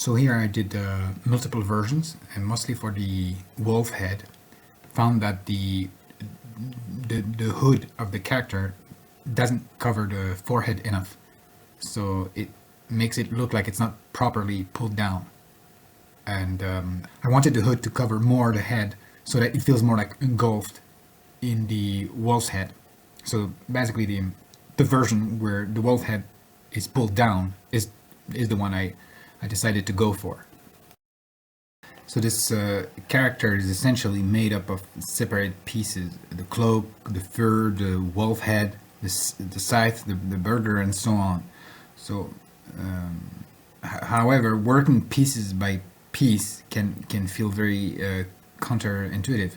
So here I did multiple versions, and mostly for the wolf head. Found that the hood of the character doesn't cover the forehead enough, so it makes it look like it's not properly pulled down. And I wanted the hood to cover more the head, so that it feels more like engulfed in the wolf's head. So basically, the version where the wolf head is pulled down is the one I decided to go for. So this character is essentially made up of separate pieces: the cloak, the fur, the wolf head, the scythe, the burger, and so on. So, however, working pieces by piece can feel very counterintuitive.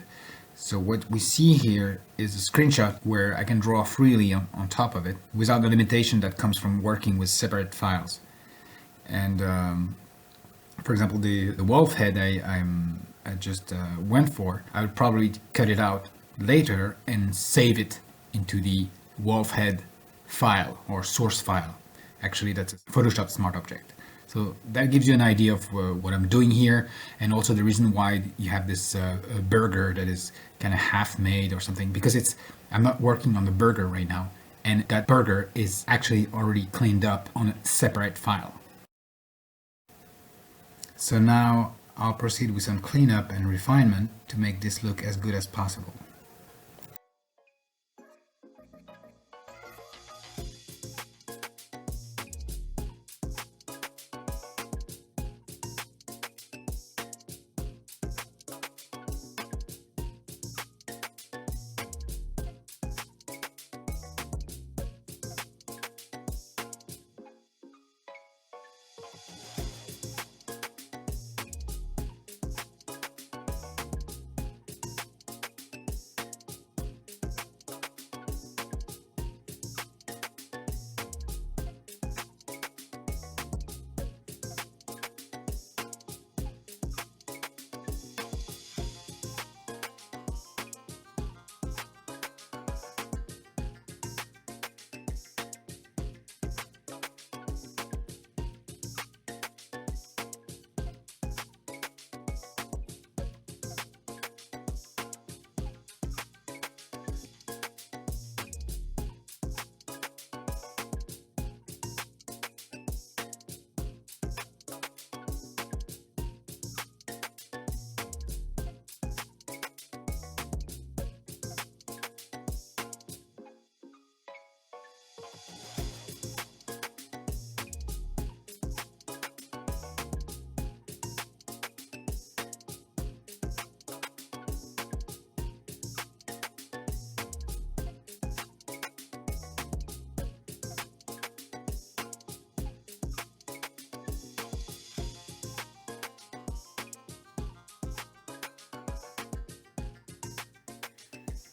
So what we see here is a screenshot where I can draw freely on top of it without the limitation that comes from working with separate files. And for example, the wolf head I just went for, I would probably cut it out later and save it into the wolf head file or source file. Actually, that's a Photoshop Smart Object. So that gives you an idea of what I'm doing here, and also the reason why you have this burger that is kind of half made or something, because I'm not working on the burger right now, and that burger is actually already cleaned up on a separate file. So now I'll proceed with some cleanup and refinement to make this look as good as possible.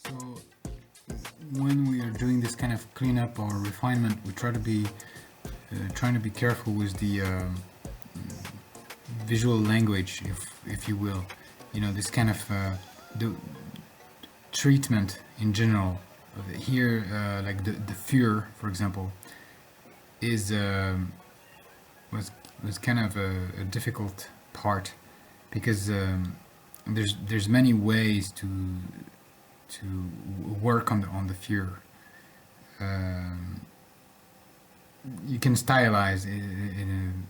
So when we are doing this kind of cleanup or refinement, we try to be trying to be careful with the visual language, if you will. You know, this kind of the treatment in general. Here, like the fear, for example, is was kind of a difficult part, because there's many ways to work on the fear. You can stylize in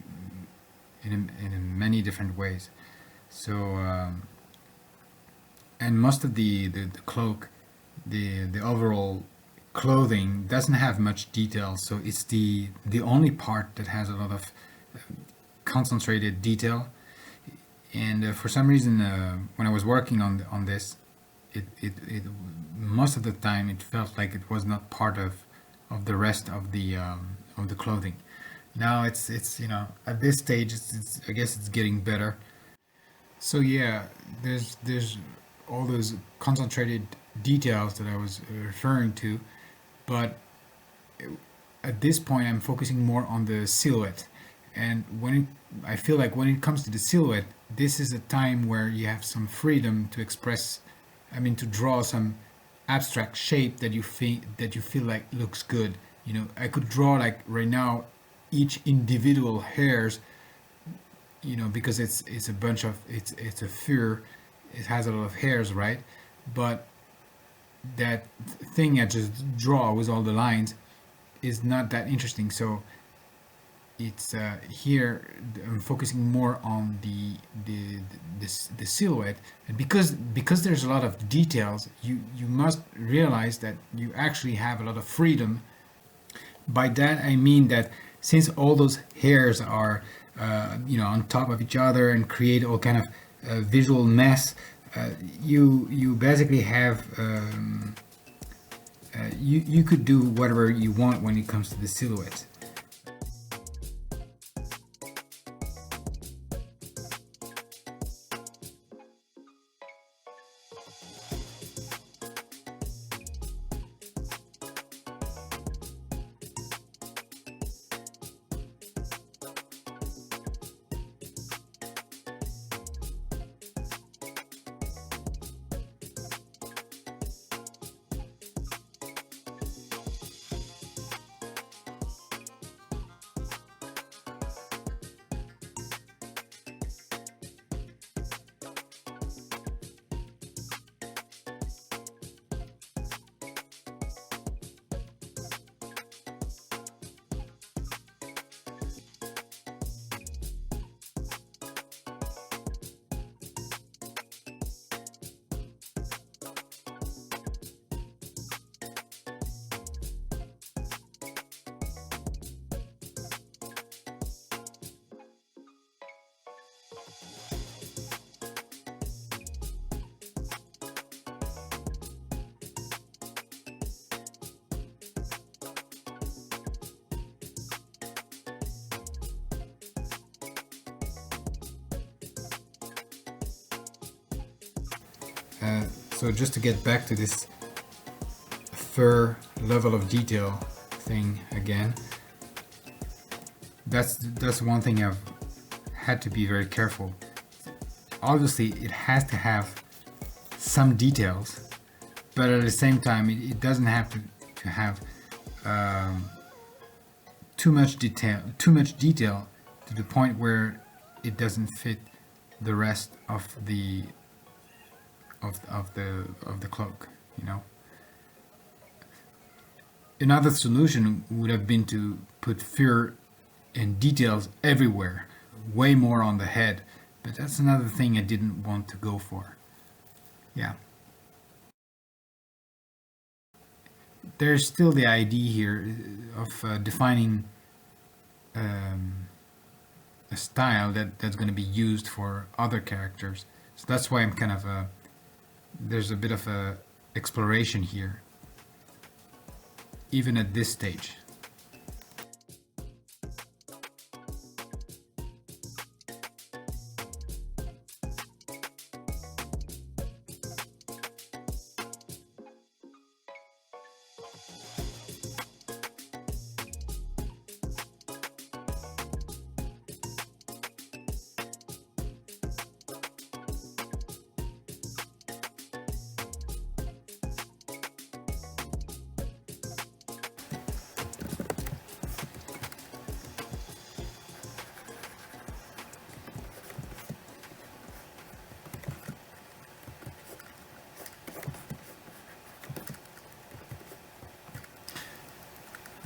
many different ways. So and most of the cloak, the overall clothing doesn't have much detail, so it's the only part that has a lot of concentrated detail. And for some reason, when I was working on this, it most of the time it felt like it was not part of the rest of the clothing. Now it's you know, at this stage it's I guess it's getting better. So yeah, there's all those concentrated details that I was referring to, but at this point I'm focusing more on the silhouette. And I feel like when it comes to the silhouette, this is a time where you have some freedom to express, I mean, to draw some abstract shape that you feel like looks good. You know, I could draw, like right now, each individual hairs, because it's a bunch of it's a fur, it has a lot of hairs, right? But that thing I just draw with all the lines is not that interesting. So it's here I'm focusing more on the silhouette, and because there's a lot of details, you must realize that you actually have a lot of freedom. By that I mean that since all those hairs are on top of each other and create all kind of visual mess, you basically have you could do whatever you want when it comes to the silhouette. So just to get back to this fur level of detail thing again, that's one thing I've had to be very careful. Obviously it has to have some details, but at the same time it doesn't have to have too much detail to the point where it doesn't fit the rest of the cloak. Another solution would have been to put fur and details everywhere, way more on the head, but that's another thing I didn't want to go for. Yeah. There's still the idea here of defining a style that's going to be used for other characters. So that's why I'm kind of there's a bit of a exploration here, even at this stage.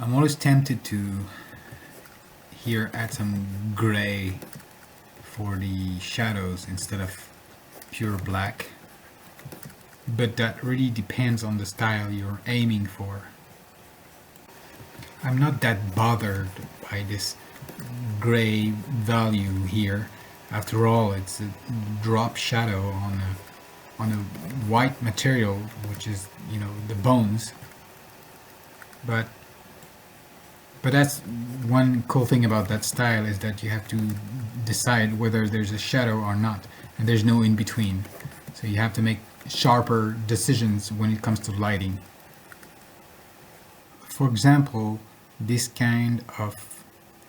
I'm always tempted to here add some gray for the shadows instead of pure black, but that really depends on the style you're aiming for. I'm not that bothered by this gray value here. After all, it's a drop shadow on a white material, which is the bones. But that's one cool thing about that style, is that you have to decide whether there's a shadow or not, and there's no in between. So you have to make sharper decisions when it comes to lighting. For example, this kind of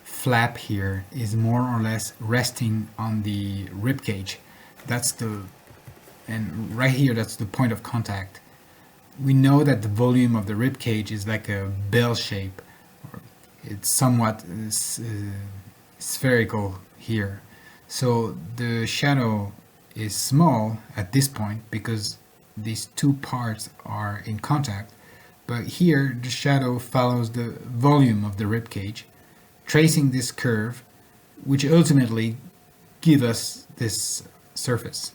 flap here is more or less resting on the rib cage. And right here, that's the point of contact. We know that the volume of the rib cage is like a bell shape. It's somewhat spherical here. So the shadow is small at this point because these two parts are in contact, but here the shadow follows the volume of the rib cage, tracing this curve, which ultimately give us this surface.